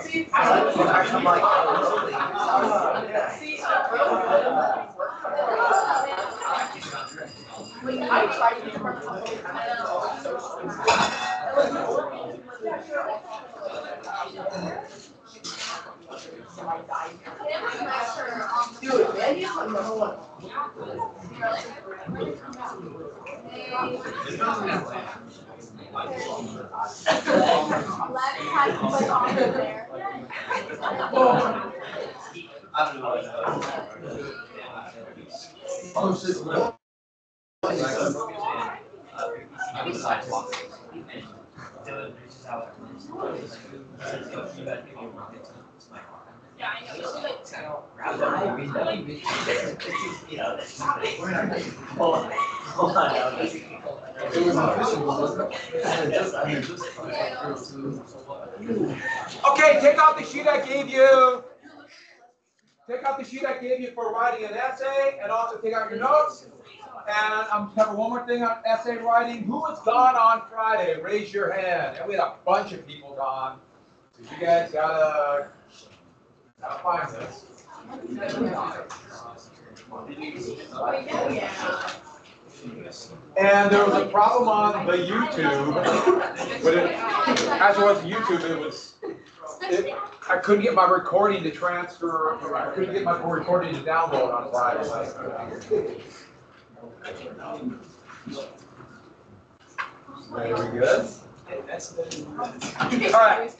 See, I'm like, I tried to dude, man, he's like number one. Yeah, I know. Okay, take out the sheet I gave you. Take out the sheet I gave you for writing an essay, and also take out your notes. And I'm cover one more thing on essay writing. Who was gone on Friday? Raise your hand. And we had a bunch of people gone. So you guys gotta find this. And there was a problem on the YouTube. But as it was YouTube, I couldn't get my recording to transfer. I couldn't get my recording to download on Friday. Very good. All right.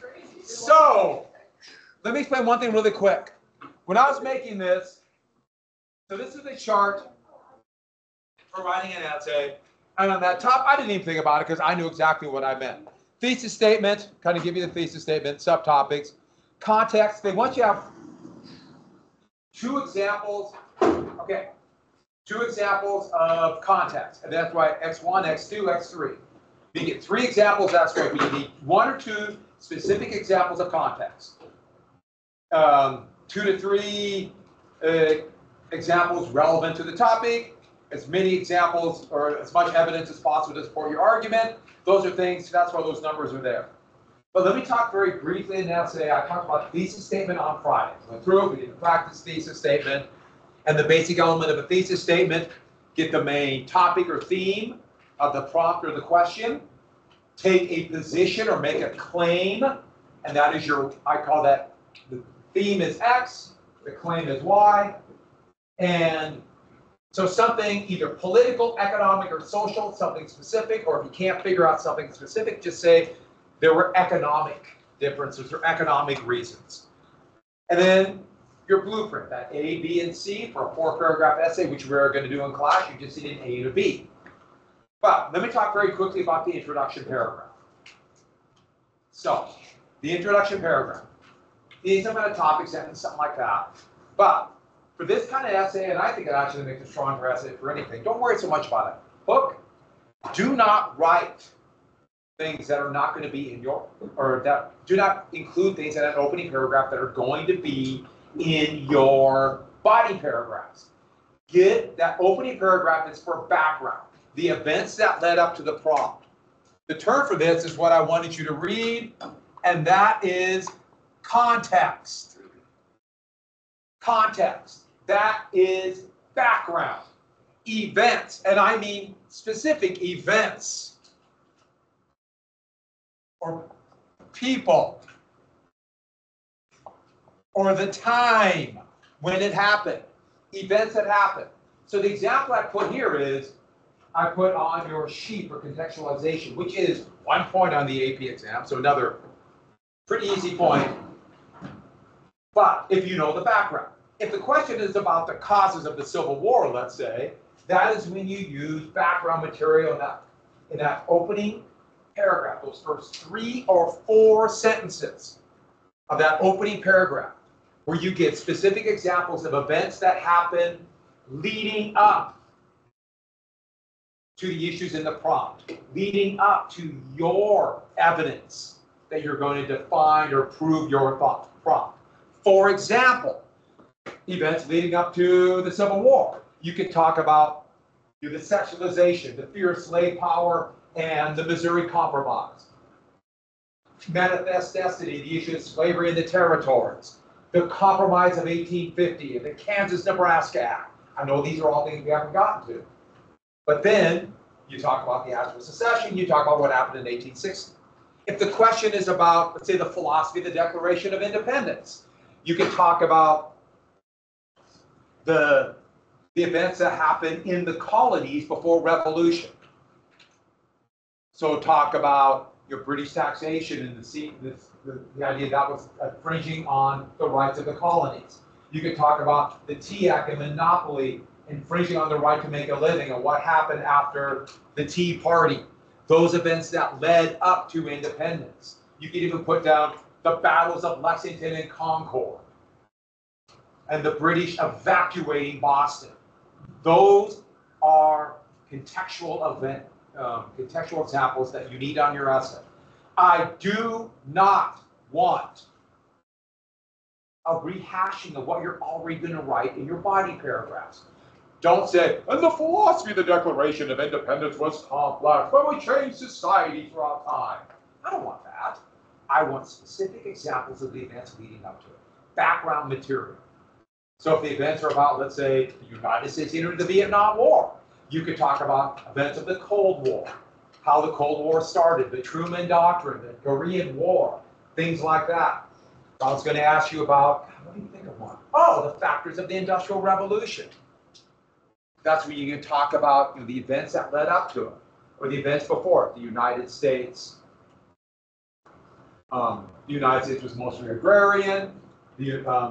So let me explain one thing really quick. When I was making this, so this is a chart for writing an essay, and on that top, I didn't even think about it because I knew exactly what I meant. Thesis statement, kind of give you the thesis statement, subtopics, context. They want you to have two examples. Okay, two examples of context, and that's why X1, X2, X3. You get three examples, that's great, but you need one or two specific examples of context. 2 to 3 examples relevant to the topic, as many examples or as much evidence as possible to support your argument. Those are things, that's why those numbers are there. But let me talk very briefly in that essay. I talked about thesis statement on Friday. Went through it, we did the practice thesis statement, and the basic element of a thesis statement, get the main topic or theme of the prompt or the question, take a position or make a claim, and that is your, I call that, the theme is X, the claim is Y, and so something either political, economic, or social, something specific, or if you can't figure out something specific, just say there were economic differences or economic reasons. And then your blueprint, that A, B, and C for a 4-paragraph essay, which we're going to do in class, you just need an A and a B. But let me talk very quickly about the introduction paragraph. So, the introduction paragraph. These are a topic sentence, something like that. But for this kind of essay, and I think it actually makes a stronger essay for anything, don't worry so much about it. Hook, do not write things that are not going to be in your, or that do not include things in an opening paragraph that are going to be in your body paragraphs. Get that opening paragraph is for background, the events that led up to the prompt. The term for this is what I wanted you to read, and that is context. Context. That is background. Events, and I mean specific events or people or the time when it happened, events that happened. So the example I put here is I put on your sheet for contextualization, which is 1 point on the AP exam, so another pretty easy point. But if you know the background, if the question is about the causes of the Civil War, let's say, that is when you use background material in that opening paragraph, those first 3 or 4 sentences of that opening paragraph, where you get specific examples of events that happened leading up to the issues in the prompt, leading up to your evidence that you're going to define or prove your prompt. For example, events leading up to the Civil War. You could talk about the sexualization, the fear of slave power, and the Missouri Compromise. manifest destiny, the issue of slavery in the territories, the Compromise of 1850, and the Kansas-Nebraska Act. I know these are all things we haven't gotten to. But then you talk about the Act of Secession, you talk about what happened in 1860. If the question is about, let's say, the philosophy of the Declaration of Independence, you can talk about the events that happened in the colonies before revolution. So talk about your British taxation and the idea that was infringing on the rights of the colonies. You could talk about the Tea Act and monopoly infringing on the right to make a living and what happened after the Tea Party. Those events that led up to independence. You could even put down the battles of Lexington and Concord and the British evacuating Boston. Those are contextual examples that you need on your essay. I do not want a rehashing of what you're already going to write in your body paragraphs. Don't say, and the philosophy of the Declaration of Independence was complex, but we changed society throughout time. I don't want that. I want specific examples of the events leading up to it. Background material. So if the events are about, let's say, the United States entered the Vietnam War, you could talk about events of the Cold War, how the Cold War started, the Truman Doctrine, the Korean War, things like that. I was going to ask you about, what do you think of one? Oh, the factors of the Industrial Revolution. That's where you can talk about the events that led up to it, or the events before it. The United States. The United States was mostly agrarian. The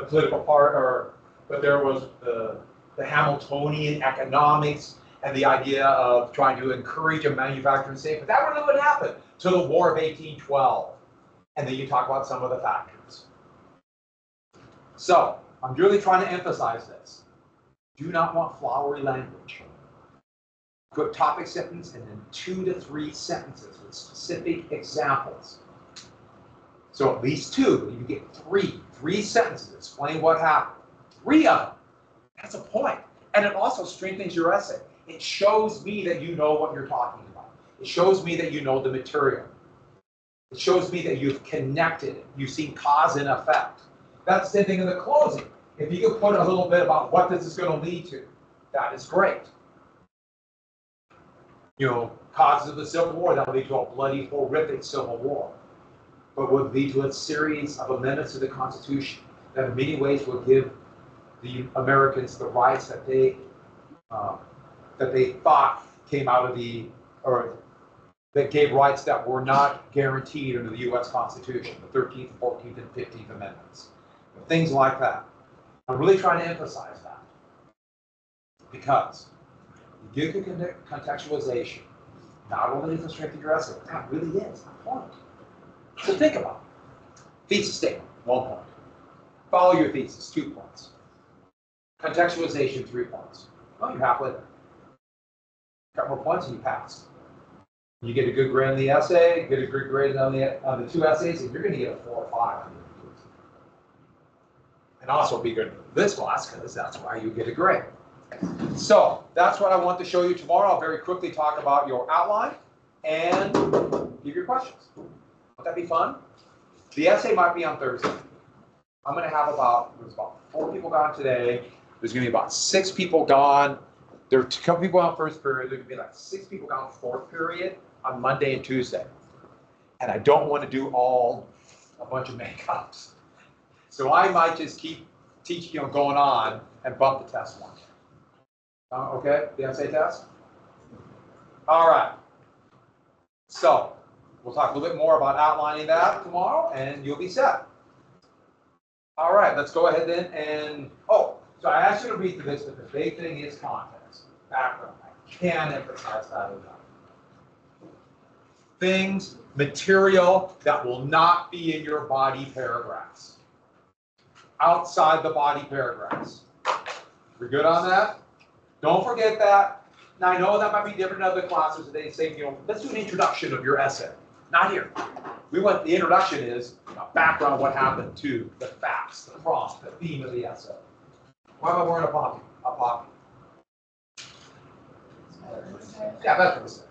political part, but there was the Hamiltonian economics and the idea of trying to encourage a manufacturing state. But that really wouldn't happen till the War of 1812. And then you talk about some of the factors. So I'm really trying to emphasize this. Do not want flowery language. Quick topic sentence and then 2 to 3 sentences with specific examples. So at least 2, but you get 3 sentences, explain what happened. 3 of them. That's a point. And it also strengthens your essay. It shows me that you know what you're talking about. It shows me that you know the material. It shows me that you've connected it. You've seen cause and effect. That's the same thing in the closing. If you could put a little bit about what this is going to lead to, that is great. Causes of the Civil War, that will lead to a bloody, horrific Civil War. But would lead to a series of amendments to the Constitution that in many ways will give the Americans the rights that they thought came out of or that gave rights that were not guaranteed under the U.S. Constitution, the 13th, 14th, and 15th Amendments. Things like that. I'm really trying to emphasize that because you give contextualization, not only does it strengthen your essay, but that really is the point. So think about it. Thesis statement, 1 point. Follow your thesis, 2 points. Contextualization, 3 points. Well, you're halfway there. Got more points and you pass. You get a good grade on the essay, get a good grade on the 2 essays, and you're going to get a 4 or 5 on the and also be good for this class because that's why you get a grade. So that's what I want to show you tomorrow. I'll very quickly talk about your outline and give your questions. Won't that be fun? The essay might be on Thursday. I'm going to have there's about 4 people gone today. There's going to be about 6 people gone. There are 2 people on first period. There's going to be like 6 people gone fourth period on Monday and Tuesday. And I don't want to do a bunch of makeups. So I might just keep teaching, going on and bump the test one. Okay, the essay test? All right. So we'll talk a little bit more about outlining that tomorrow, and you'll be set. All right, let's go ahead then and, so I asked you to read through this, but the big thing is context, background. I can't emphasize that enough. Things, material that will not be in your body paragraphs. Outside the body paragraphs. We're good on that? Don't forget that. Now I know that might be different in other classes. They say, let's do an introduction of your essay. Not here. The introduction is a background, what happened to the facts, the prompt, the theme of the essay. Why am I wearing a poppy? Yeah, that's what it said.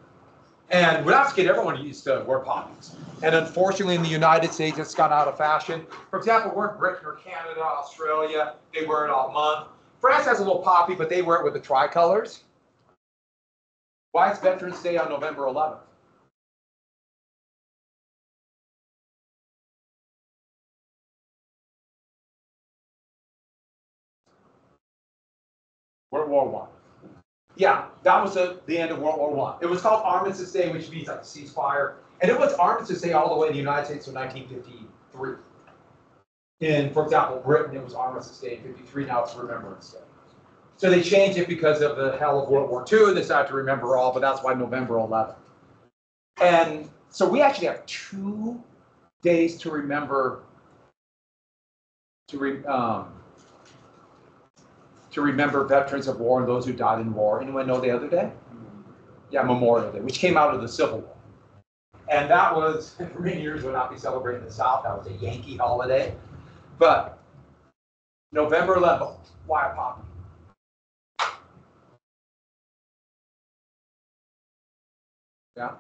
And when I was a kid, everyone used to wear poppies. And unfortunately, in the United States, it's gone out of fashion. For example, we're in Britain or Canada, Australia, they wear it all month. France has a little poppy, but they wear it with the tricolors. Why is Veterans Day on November 11th? World War One. Yeah, that was the end of World War One. It was called Armistice Day, which means like a ceasefire. And it was Armistice Day all the way in the United States until 1953. In, for example, Britain, it was Armistice Day in 53. Now it's Remembrance Day. So they changed it because of the hell of World War II. They decided to remember all, but that's why November 11th. And so we actually have 2 days to remember to remember veterans of war and those who died in war. Anyone know the other day? Yeah, Memorial Day, which came out of the Civil War. And that was, for many years, would not be celebrated in the South. That was a Yankee holiday. But November 11th, why a poppy? Yeah.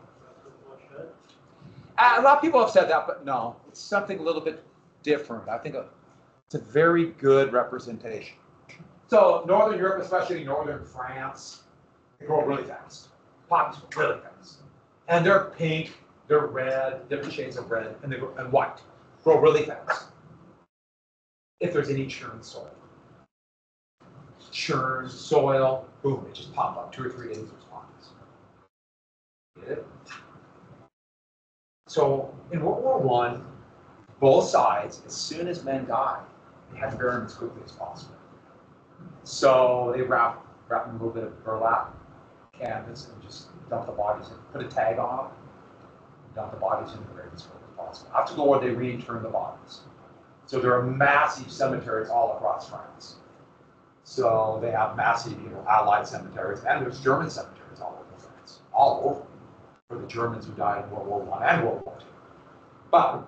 A lot of people have said that, but no, it's something a little bit different. I think it's a very good representation. So Northern Europe, especially Northern France, they grow really fast. Poppies grow really fast. And they're pink, they're red, different shades of red, and they grow, and white. Grow really fast. If there's any churned soil. Churned soil, boom, it just popped up. 2 or 3 days, there's poppies. Get it? So in World War I, both sides, as soon as men died, they had to bury them as quickly as possible. So they wrap in a little bit of burlap canvas and just dump the bodies in, put a tag on them, dump the bodies in the grave as quickly as possible. After the war, they reinterred the bodies. So there are massive cemeteries all across France. So they have massive, Allied cemeteries, and there's German cemeteries all over France, all over, for the Germans who died in World War I and World War II. But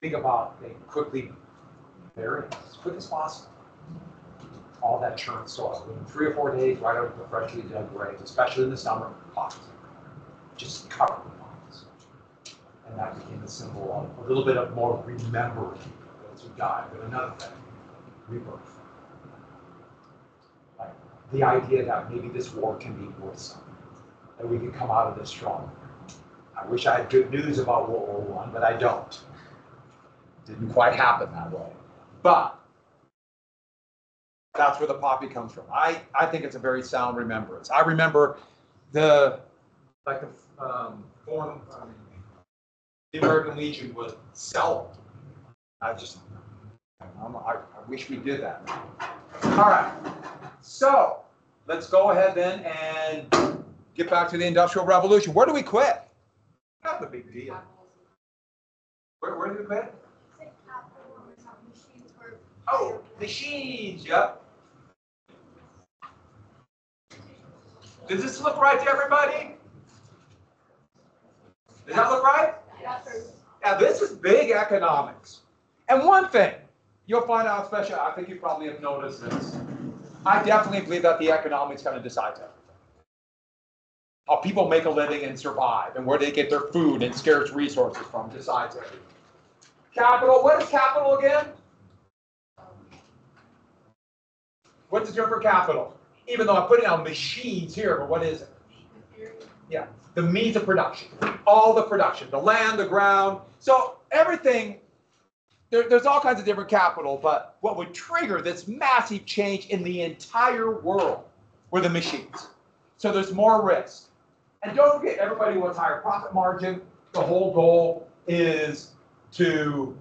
think about they quickly bury it as quick as possible. All that churned soil. Within 3 or 4 days, right out of the freshly dug graves, especially in the summer, poppies. Just covered with poppies. And that became a symbol of a little bit of more remembering those who died. But another thing, rebirth. Like the idea that maybe this war can be worth something, that we can come out of this strong. I wish I had good news about World War I, but I don't. Didn't quite happen that way. But that's where the poppy comes from. I think it's a very sound remembrance. I remember the American Legion would sell them. I wish we did that. All right. So let's go ahead then and get back to the Industrial Revolution. Where do we quit? Not a big deal. Where did we quit? Oh, machines, yep. Does this look right to everybody? Does that look right? Yes. Now, this is big economics. And one thing, you'll find out, especially, I think you probably have noticed this. I definitely believe that the economics kind of decides everything. How people make a living and survive, and where they get their food and scarce resources from decides everything. Capital, what is capital again? What's the term for capital? Even though I'm putting down machines here, but what is it? Yeah, the means of production. All the production, the land, the ground. So everything, there's all kinds of different capital, but what would trigger this massive change in the entire world were the machines. So there's more risk. And don't forget, everybody wants higher profit margin. The whole goal is to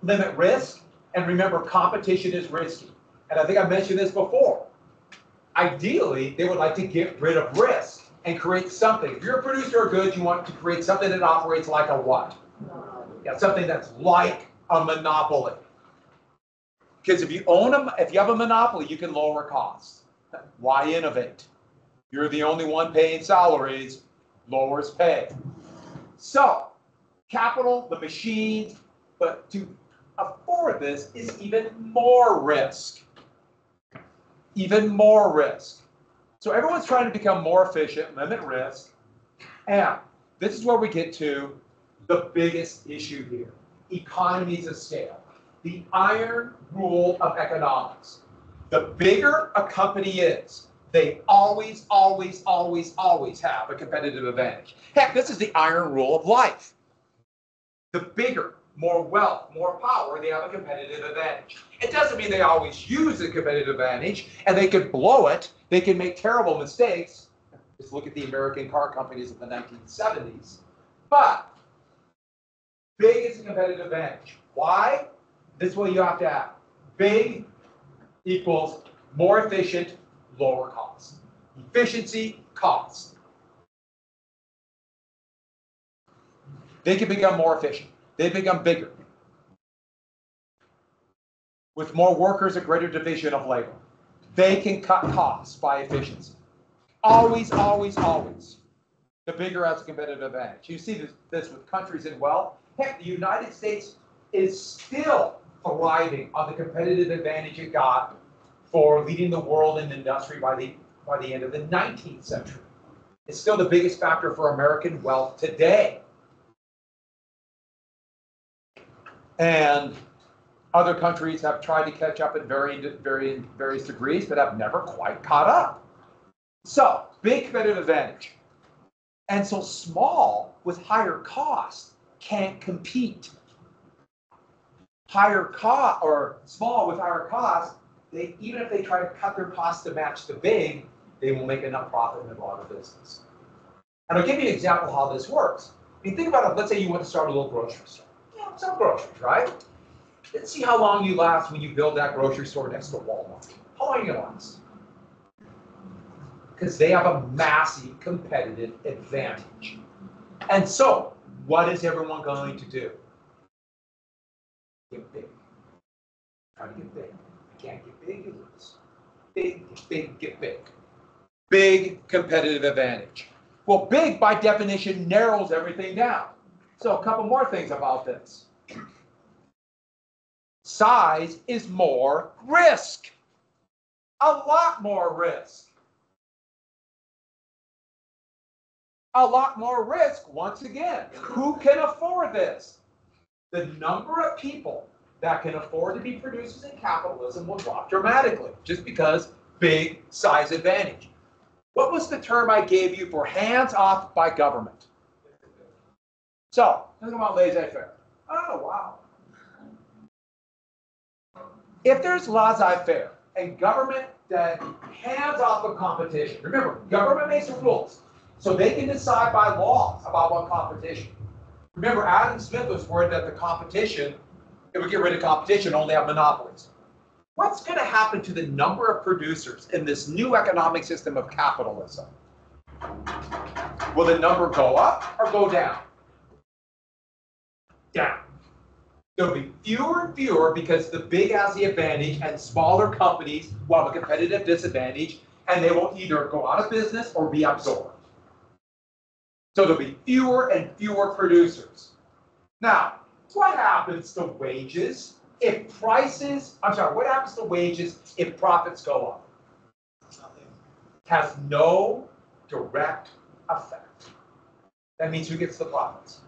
limit risk. And remember, competition is risky. And I think I mentioned this before. Ideally, they would like to get rid of risk and create something. If you're a producer of goods, you want to create something that operates like a what? Yeah, something that's like a monopoly. Because if you have a monopoly, you can lower costs. Why innovate? You're the only one paying salaries, lowers pay. So, capital, the machines, but to afford this is even more risk. Even more risk. So everyone's trying to become more efficient, limit risk, And this is where we get to the biggest issue here, economies of scale. The iron rule of economics. The bigger a company is, they always, always, always, always have a competitive advantage. Heck, this is the iron rule of life. The bigger, more wealth, more power, they have a competitive advantage. It doesn't mean they always use a competitive advantage, and they could blow it. They can make terrible mistakes. Just look at the American car companies of the 1970s. But big is a competitive advantage. Why? This is what you have to have. Big equals more efficient, lower cost. Efficiency, cost. They can become more efficient. They become bigger. With more workers, a greater division of labor. They can cut costs by efficiency. Always, always, always. The bigger has a competitive advantage. You see this with countries in wealth. Heck, the United States is still thriving on the competitive advantage it got for leading the world in industry by the end of the 19th century. It's still the biggest factor for American wealth today. And other countries have tried to catch up at various degrees, but have never quite caught up. So, big competitive advantage. And so small with higher costs can't compete. Higher cost or small with higher costs, even if they try to cut their costs to match the big, they will make enough profit and go out of business. And I'll give you an example of how this works. I mean, think about it. Let's say you want to start a little grocery store. Yeah, sell groceries, right? Let's see how long you last when you build that grocery store next to Walmart. How long you last? Because they have a massive competitive advantage. And so, what is everyone going to do? Get big. Try to get big. I can't get big, you lose. Big, get big, get big. Big competitive advantage. Well, big by definition narrows everything down. So a couple more things about this. Size is more risk. A lot more risk. A lot more risk, once again. Who can afford this? The number of people that can afford to be producers in capitalism will drop dramatically, just because big size advantage. What was the term I gave you for hands off by government? So, think about laissez-faire. Oh, wow. If there's laissez-faire and government that hands off of competition, remember, government makes the rules, so they can decide by law about what competition. Remember, Adam Smith was worried that the competition, it would get rid of competition, only have monopolies. What's going to happen to the number of producers in this new economic system of capitalism? Will the number go up or go down? Down. There'll be fewer and fewer because the big has the advantage and smaller companies will have a competitive disadvantage, and they will either go out of business or be absorbed. So there'll be fewer and fewer producers. Now, what happens to wages if what happens to wages if profits go up? Nothing. Has no direct effect. That means who gets the profits?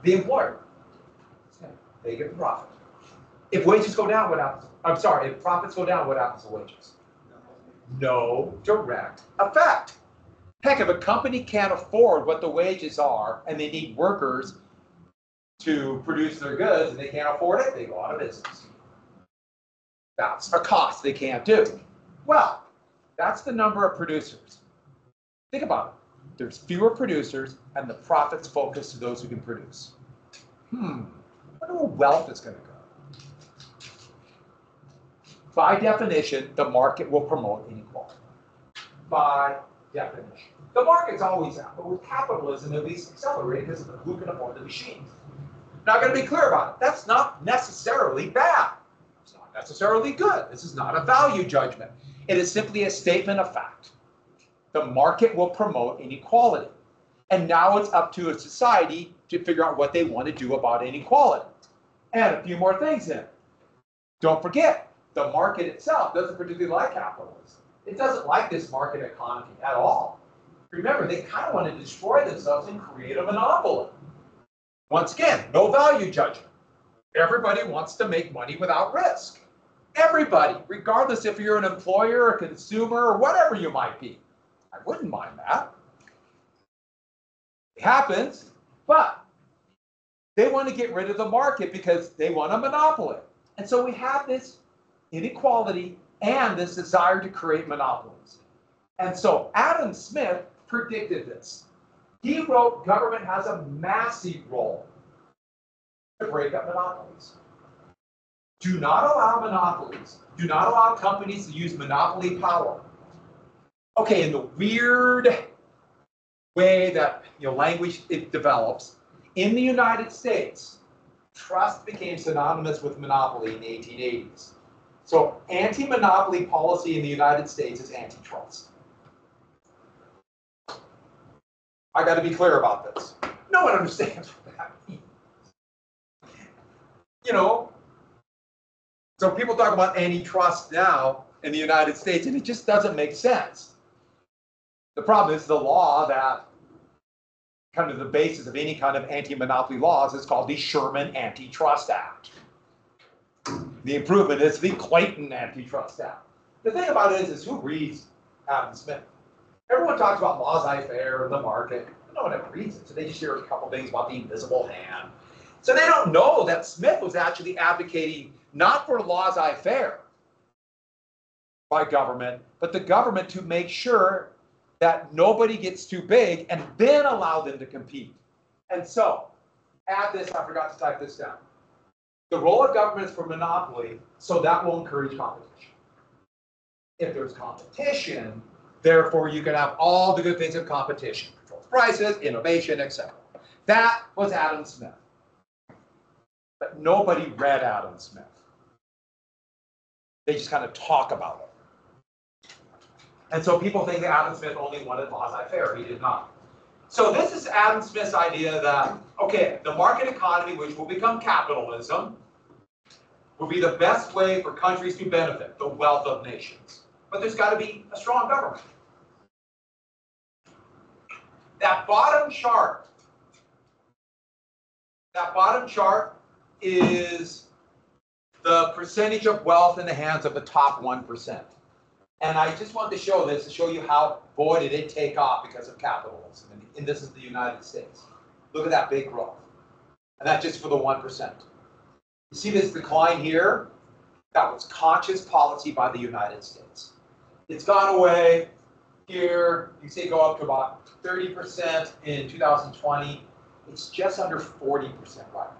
The employer. They get the profit. If wages go down, what happens? If profits go down, what happens to wages? No direct effect. Heck, if a company can't afford what the wages are and they need workers to produce their goods and they can't afford it, they go out of business. That's a cost they can't do. Well, that's the number of producers. Think about it. There's fewer producers and the profits focus to those who can produce. I wonder where wealth is going to go. By definition, the market will promote inequality. By definition. The market's always out, but with capitalism, at least accelerated because of who can afford the machines. Now, I'm going to be clear about it. That's not necessarily bad. It's not necessarily good. This is not a value judgment. It is simply a statement of fact. The market will promote inequality. And now it's up to a society to figure out what they want to do about inequality. And a few more things in it. Don't forget, the market itself doesn't particularly like capitalism. It doesn't like this market economy at all. Remember, they kind of want to destroy themselves and create a monopoly. Once again, no value judgment. Everybody wants to make money without risk. Everybody, regardless if you're an employer, a consumer, or whatever you might be. I wouldn't mind that. It happens, but they want to get rid of the market because they want a monopoly. And so we have this inequality and this desire to create monopolies. And so Adam Smith predicted this. He wrote, government has a massive role to break up monopolies. Do not allow monopolies. Do not allow companies to use monopoly power. Okay, in the weird way that language it develops, in the United States, trust became synonymous with monopoly in the 1880s. So anti-monopoly policy in the United States is antitrust. I got to be clear about this. No one understands what that means. So people talk about antitrust now in the United States, and it just doesn't make sense. The problem is the law that kind of the basis of any kind of anti-monopoly laws is called the Sherman Antitrust Act. The improvement is the Clayton Antitrust Act. The thing about it is who reads Adam Smith? Everyone talks about laissez-faire, the market. No one ever reads it, so they just hear a couple things about the invisible hand. So they don't know that Smith was actually advocating not for laissez-faire by government, but the government to make sure that nobody gets too big and then allow them to compete. And so, add this, I forgot to type this down. The role of government is for monopoly, so that will encourage competition. If there's competition, therefore you can have all the good things of competition. Controls prices, innovation, etc. That was Adam Smith. But nobody read Adam Smith. They just kind of talk about it. And so people think that Adam Smith only wanted laissez-faire. He did not. So this is Adam Smith's idea that, okay, the market economy, which will become capitalism, will be the best way for countries to benefit the wealth of nations. But there's got to be a strong government. That bottom chart is the percentage of wealth in the hands of the top 1%. And I just wanted to show this to show you how, boy, did it take off because of capitalism. And this is the United States. Look at that big growth. And that's just for the 1%. You see this decline here? That was conscious policy by the United States. It's gone away here. You see it go up to about 30% in 2020. It's just under 40% right now.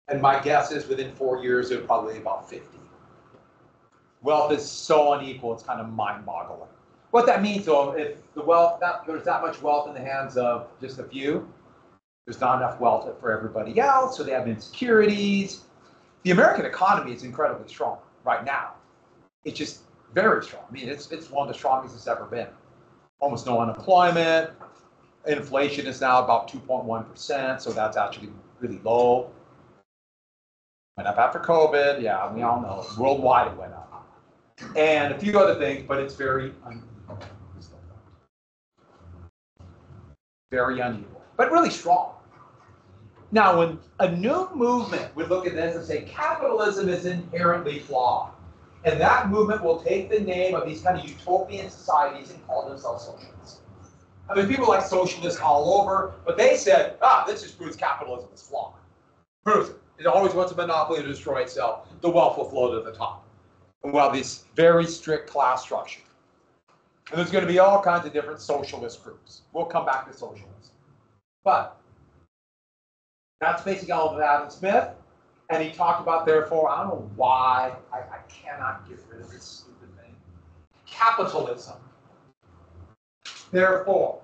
And my guess is within 4 years, it'll probably be about 50. Wealth is so unequal, it's kind of mind-boggling. What that means, though, if there's that much wealth in the hands of just a few, there's not enough wealth for everybody else, so they have insecurities. The American economy is incredibly strong right now. It's just very strong. I mean, it's one of the strongest it's ever been. Almost no unemployment. Inflation is now about 2.1%, so that's actually really low. Went up after COVID, yeah, we all know. Worldwide it went up. And a few other things, but it's very uneven. Very uneven, but really strong. Now, when a new movement would look at this and say capitalism is inherently flawed, and that movement will take the name of these kind of utopian societies and call themselves socialists. I mean, people like socialists all over, but they said, this just proves capitalism is flawed. Proves it. It always wants a monopoly to destroy itself. The wealth will flow to the top. And we'll have this very strict class structure. And there's going to be all kinds of different socialist groups. We'll come back to socialism. But that's basically all of Adam Smith. And he talked about, therefore, I don't know why, I cannot get rid of this stupid thing. Capitalism. Therefore,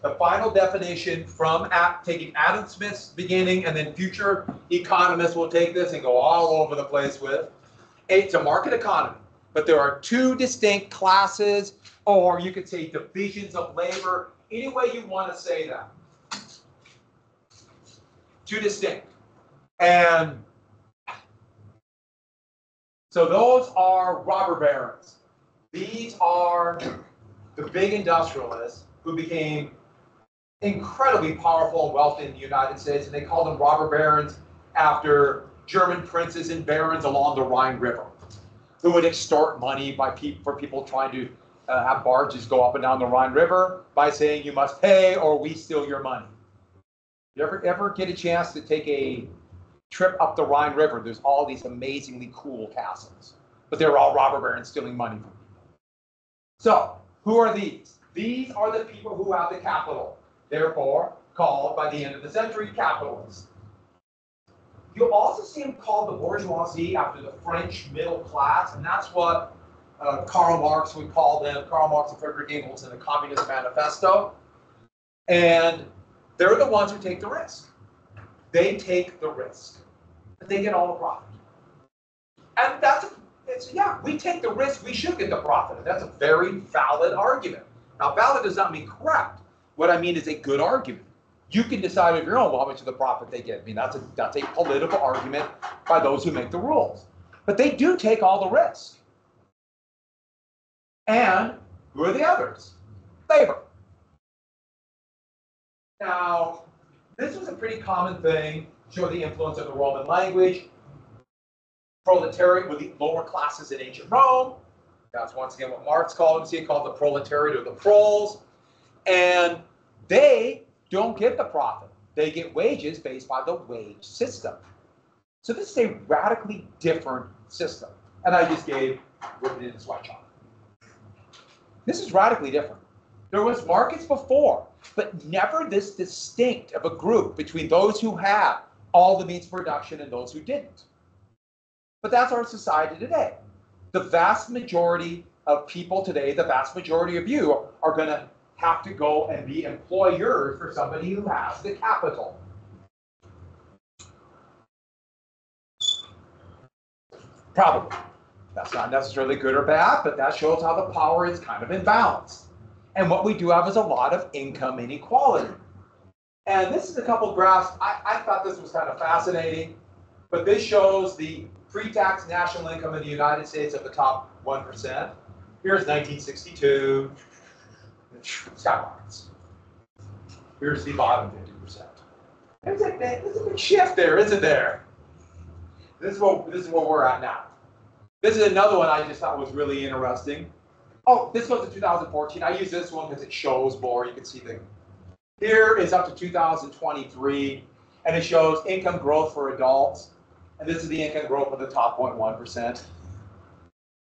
the final definition from taking Adam Smith's beginning, and then future economists will take this and go all over the place with. It's a market economy, but there are two distinct classes, or you could say divisions of labor, any way you want to say that. Two distinct. And so those are robber barons. These are the big industrialists who became incredibly powerful and wealthy in the United States, and they called them robber barons after German princes and barons along the Rhine River, who would extort money for people trying to have barges go up and down the Rhine River by saying you must pay or we steal your money. You ever get a chance to take a trip up the Rhine River? There's all these amazingly cool castles, but they're all robber barons stealing money from people. So who are these? These are the people who have the capital, therefore called by the end of the century capitalists. You'll also see them called the bourgeoisie after the French middle class, and that's what Karl Marx would call them, Karl Marx and Friedrich Engels in the Communist Manifesto. And they're the ones who take the risk. They take the risk. They get all the profit. And yeah, we take the risk, we should get the profit. And that's a very valid argument. Now, valid does not mean correct. What I mean is a good argument. You can decide of your own how much of the profit they get. I mean, that's a political argument by those who make the rules. But they do take all the risk. And who are the others? Labor. Now, this was a pretty common thing, show the influence of the Roman language. Proletariat were the lower classes in ancient Rome. That's once again what Marx called them. See, he called the proletariat or the proles. And they don't get the profit. They get wages based by the wage system. So this is a radically different system. And I just gave written in the sweatshop. This is radically different. There was markets before, but never this distinct of a group between those who had all the means of production and those who didn't. But that's our society today. The vast majority of people today, the vast majority of you, are going to have to go and be employers for somebody who has the capital. Probably. That's not necessarily good or bad, but that shows how the power is kind of imbalanced. And what we do have is a lot of income inequality. And this is a couple graphs. I thought this was kind of fascinating, but this shows the pre-tax national income in the United States of the top 1%. Here's 1962. Skyrockets. Here's the bottom 50%. There's a big shift there, isn't there? This is where we're at now. This is another one I just thought was really interesting. Oh, this goes to 2014. I use this one because it shows more. You can see here is up to 2023, and it shows income growth for adults. And this is the income growth of the top 0.1%.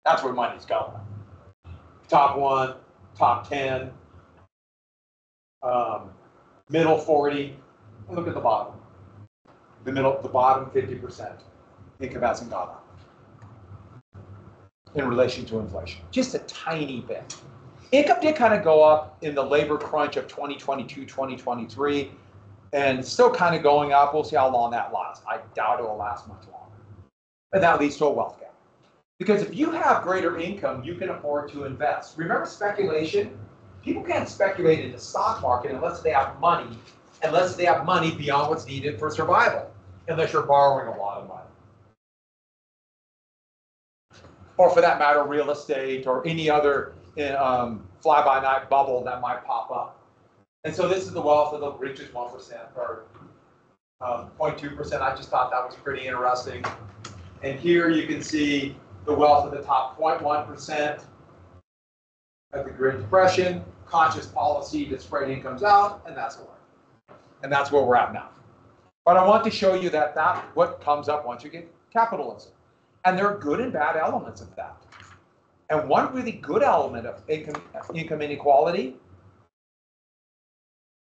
That's where money's going. Top 1, top 10, middle 40, and look at the bottom. The bottom 50%. Income hasn't gone up in relation to inflation, just a tiny bit. Income did kind of go up in the labor crunch of 2022, 2023, and still kind of going up. We'll see how long that lasts. I doubt it will last much longer. And that leads to a wealth gap. Because if you have greater income, you can afford to invest. Remember speculation? People can't speculate in the stock market unless they have money beyond what's needed for survival, unless you're borrowing a lot of money. Or for that matter, real estate or any other fly-by-night bubble that might pop up. And so this is the wealth of the richest 1% or 0.2%. I just thought that was pretty interesting. And here you can see the wealth of the top 0.1% of the Great Depression, conscious policy to spread incomes out, and that's where we're at now. But I want to show you that what comes up once you get capitalism. And there are good and bad elements of that. And one really good element of income inequality,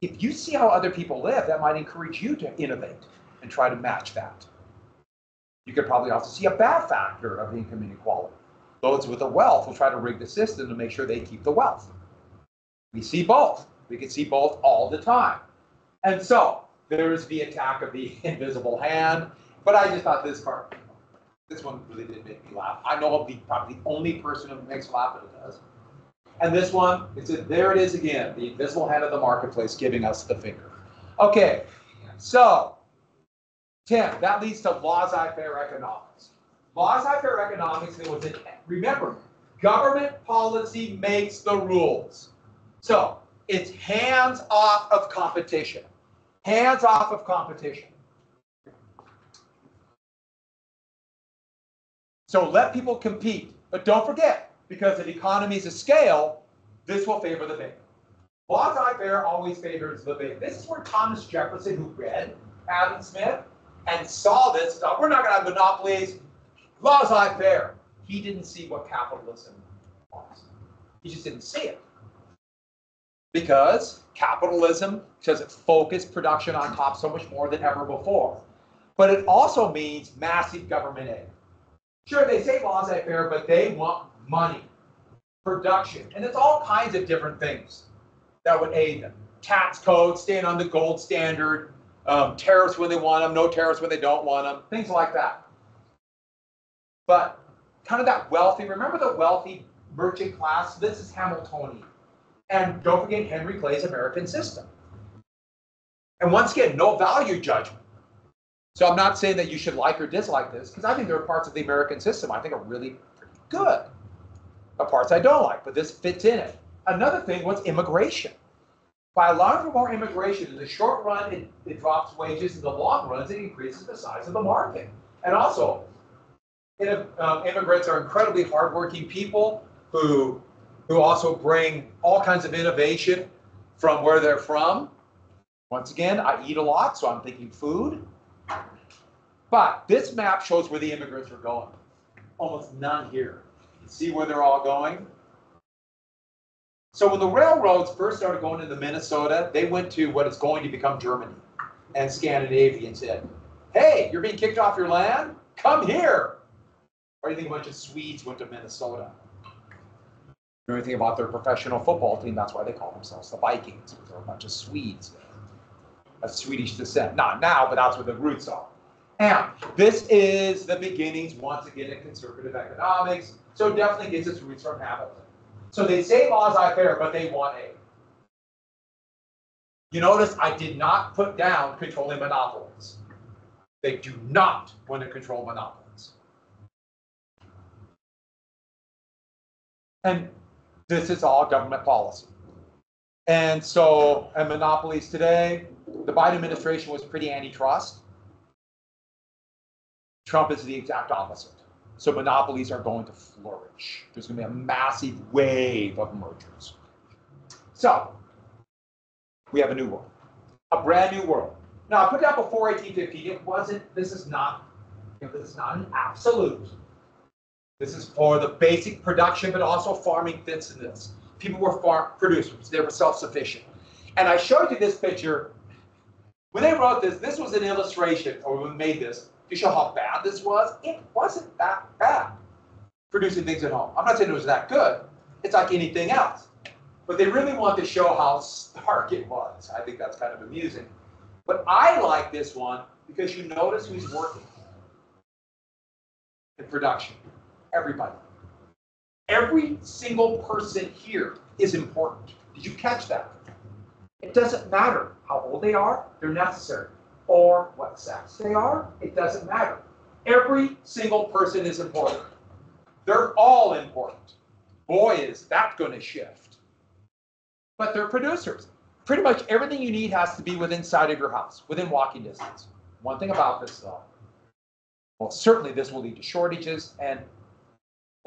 if you see how other people live, that might encourage you to innovate and try to match that. You could probably also see a bad factor of income inequality. Those with the wealth will try to rig the system to make sure they keep the wealth. We see both. We can see both all the time. And so there's the attack of the invisible hand. But I just thought this one really did make me laugh. I know I'm probably the only person who makes me laugh, but it does. And this one, there it is again, the invisible hand of the marketplace giving us the finger. Okay, so 10, that leads to laissez-faire economics. Laissez-faire economics, remember, Government policy makes the rules. So it's hands off of competition. Hands off of competition. So let people compete. But don't forget, because of economies of scale, this will favor the big. Laissez-faire always favors the big. This is where Thomas Jefferson, who read Adam Smith and saw this, thought, we're not going to have monopolies, laissez-faire. He didn't see what capitalism was. He just didn't see it. Because capitalism says it focused production on top so much more than ever before. But it also means massive government aid. Sure, they say laissez-faire, but they want money, production, and it's all kinds of different things that would aid them. Tax codes, staying on the gold standard, tariffs when they want them, no tariffs when they don't want them, things like that. But kind of that wealthy, remember the wealthy merchant class? This is Hamiltonian. And don't forget Henry Clay's American system. And once again, no value judgment. So I'm not saying that you should like or dislike this, because I think there are parts of the American system I think are really pretty good. There are parts I don't like, but this fits in it. Another thing was immigration. By allowing for more immigration, in the short run, it drops wages. In the long run, it increases the size of the market. And also, immigrants are incredibly hardworking people who also bring all kinds of innovation from where they're from. Once again, I eat a lot, so I'm thinking food. But this map shows where the immigrants are going. Almost none here. You see where they're all going? So when the railroads first started going into Minnesota, they went to what is going to become Germany and Scandinavia and said, hey, you're being kicked off your land? Come here. Or you think a bunch of Swedes went to Minnesota? You know anything about their professional football team? That's why they call themselves the Vikings, because they're a bunch of Swedes of Swedish descent. Not now, but that's where the roots are. And this is the beginnings, once again, of conservative economics. So it definitely gets its roots from Hamilton. So they say laissez-faire, but they want aid. You notice I did not put down controlling monopolies. They do not want to control monopolies. And this is all government policy. And so, and monopolies today, the Biden administration was pretty antitrust. Trump is the exact opposite. So monopolies are going to flourish. There's going to be a massive wave of mergers. So we have a new world, a brand new world. Now I put down before 1850. It wasn't. This is not an absolute. This is for the basic production, but also farming fits in this. People were farm producers. They were self-sufficient. And I showed you this picture. When they wrote this, this was an illustration, or when we made this, to show how bad this was. It wasn't that bad, producing things at home. I'm not saying it was that good. It's like anything else. But they really want to show how stark it was. I think that's kind of amusing. But I like this one because you notice who's working in production. Everybody. Every single person here is important. Did you catch that? It doesn't matter how old they are, they're necessary. Or what sex they are, it doesn't matter. Every single person is important. They're all important. Boy, is that going to shift. But they're producers. Pretty much everything you need has to be within sight of your house, within walking distance. One thing about this, though, well, certainly this will lead to shortages, and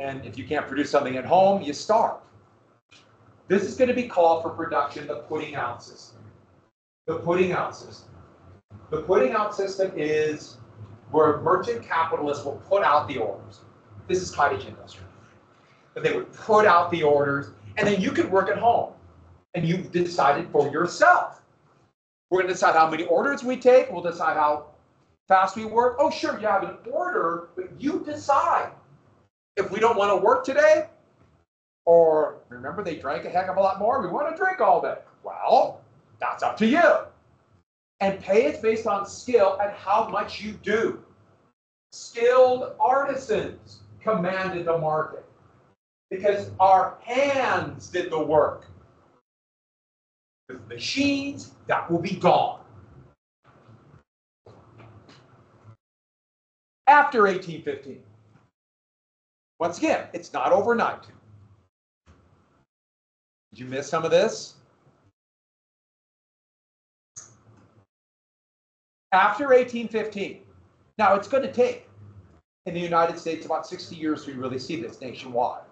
if you can't produce something at home, you starve. This is going to be called for production the putting out system. The putting out system. The putting out system is where merchant capitalists will put out the orders. This is cottage industry. But they would put out the orders, and then you could work at home. And you've decided for yourself. We're going to decide how many orders we take. We'll decide how fast we work. Oh, sure, you have an order, but you decide. If we don't want to work today, or remember they drank a heck of a lot more, we want to drink all day. Well, that's up to you. And pay is based on skill and how much you do. Skilled artisans commanded the market because our hands did the work. With machines, that will be gone. After 1815, once again, it's not overnight. Did you miss some of this? After 1815, now it's going to take in the United States about 60 years to really see this nationwide,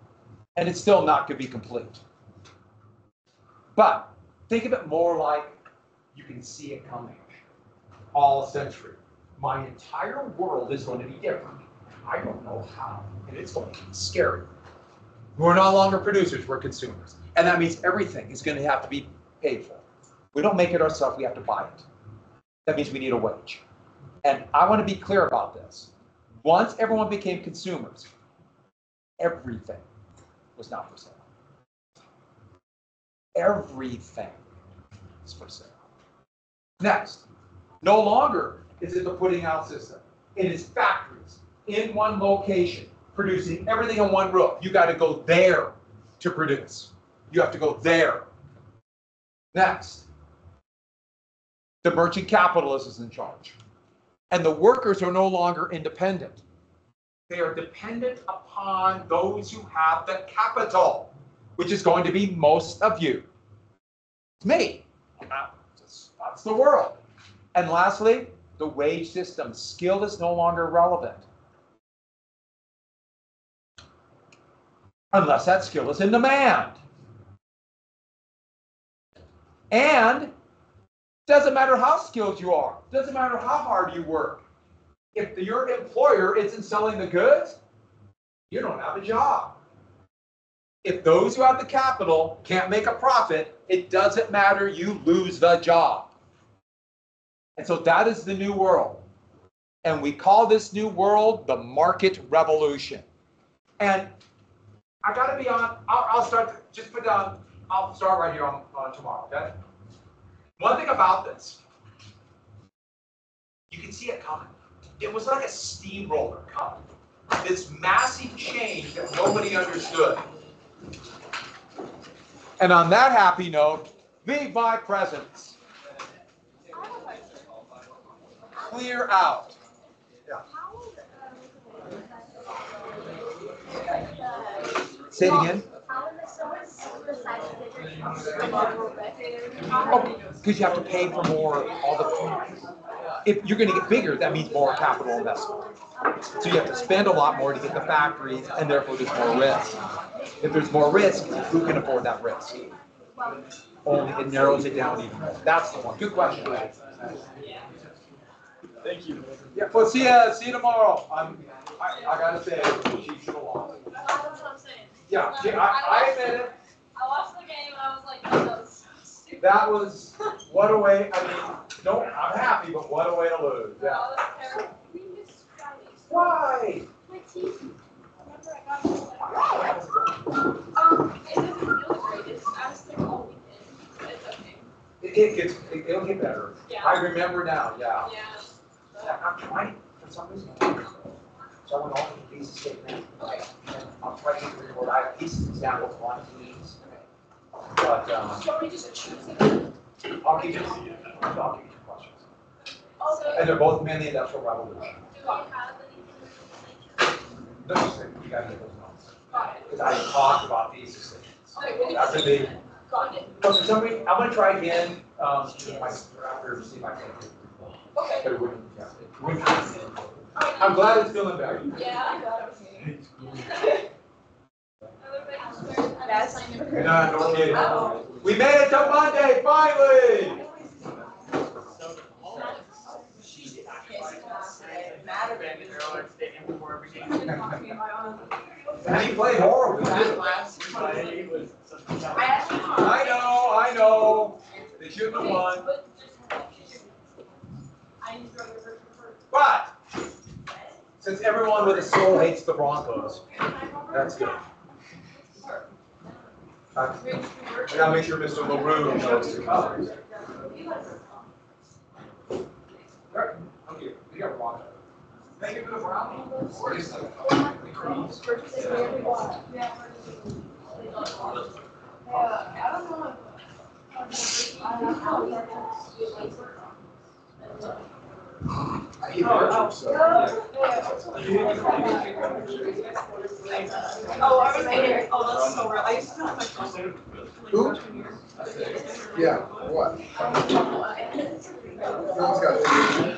and it's still not going to be complete. But think of it more like you can see it coming all century. My entire world is going to be different. I don't know how, and it's going to be scary. We're no longer producers, we're consumers. And that means everything is going to have to be paid for. We don't make it ourselves, we have to buy it. That means we need a wage. And I want to be clear about this. Once everyone became consumers, everything was not for sale. Everything is for sale. Next, no longer is it the putting out system. It is factories in one location, producing everything on one roof. You got to go there to produce. You have to go there. Next, the merchant capitalist is in charge. And the workers are no longer independent. They are dependent upon those who have the capital, which is going to be most of you. It's me. That's the world. And lastly, the wage system. Skill is no longer relevant. Unless that skill is in demand. And doesn't matter how skilled you are. Doesn't matter how hard you work. If your employer isn't selling the goods, you don't have a job. If those who have the capital can't make a profit, it doesn't matter, you lose the job. And so that is the new world. And we call this new world the market revolution. And I gotta be on, I'll start, just put down, I'll start right here on tomorrow, okay? One thing about this, you can see it coming. It was like a steamroller coming. This massive change that nobody understood. And on that happy note, leave my presence. Clear out. Yeah. Say it again. Oh, because you have to pay for more all the time. If you're going to get bigger, that means more capital investment. So you have to spend a lot more to get the factories, and therefore there's more risk. If there's more risk, who can afford that risk? Only it narrows it down even more. That's the one. Good question. Thank you. Yeah, well, see you tomorrow. I gotta say, she should have lost. That's what I'm saying. Yeah, I admit it. I watched the game and I was like, oh, that was so stupid. That was, what a way, I mean, I'm happy, but what a way to lose. Yeah. Oh, that's terrible. We missed Fridays. Why? My teeth. Remember I got it. It doesn't feel the greatest. I was sick all weekend, but it's okay. It'll get better. Yeah. I remember now, yeah. Yeah. I'm trying, for some reason, so I went all the pieces statement. Okay. And I'm trying to figure what I have pieces examples on keys. But, Do you want me to just choose it? I'll give you 2 questions. Also, And they're both mainly industrial revolution. do we have anything? No, you gotta get those notes. Got it. Because I talked about these decisions. Okay, After the, got it. so for some reason, I'm gonna try again, after, see if I can. Okay. But it wouldn't, yeah, it wouldn't. I'm glad it's feeling better. Yeah, I got it. No kidding. We made it to Monday, finally! And he played horrible, too. I know. They shouldn't have won. But, since everyone with a soul hates the Broncos, that's good. I gotta make sure Mr. LaRue knows the colors. You got Broncos. Thank you for the brownie. I hate Archer, so. Oh, I was there. Oh, that's so real. I used to have my phone. Who? Yeah, what? You almost got it.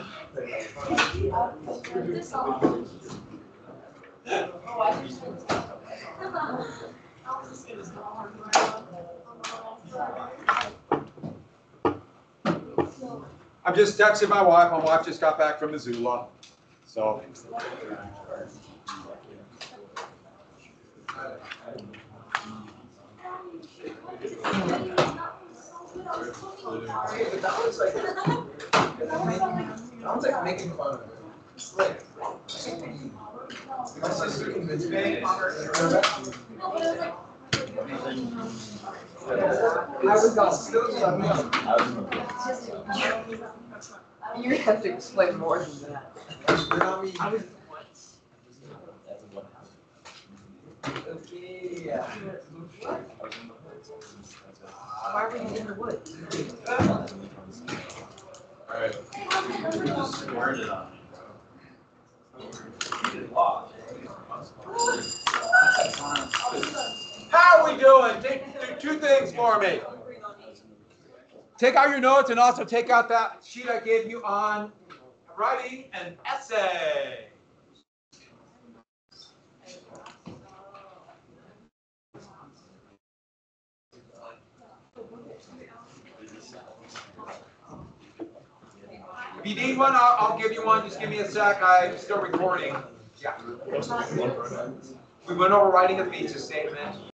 I'm just texting my wife. My wife just got back from Missoula. So. That was like making fun of it. It's like, my sister convinced me. I was gone. Still let me know. You have to explain more than that. I was. Okay, yeah. Why were you in the woods? Alright. Just squared it on. How are we doing? Do two things for me. Take out your notes and also take out that sheet I gave you on writing an essay. If you need one, I'll give you one. Just give me a sec. I'm still recording. Yeah. We went over writing a thesis statement.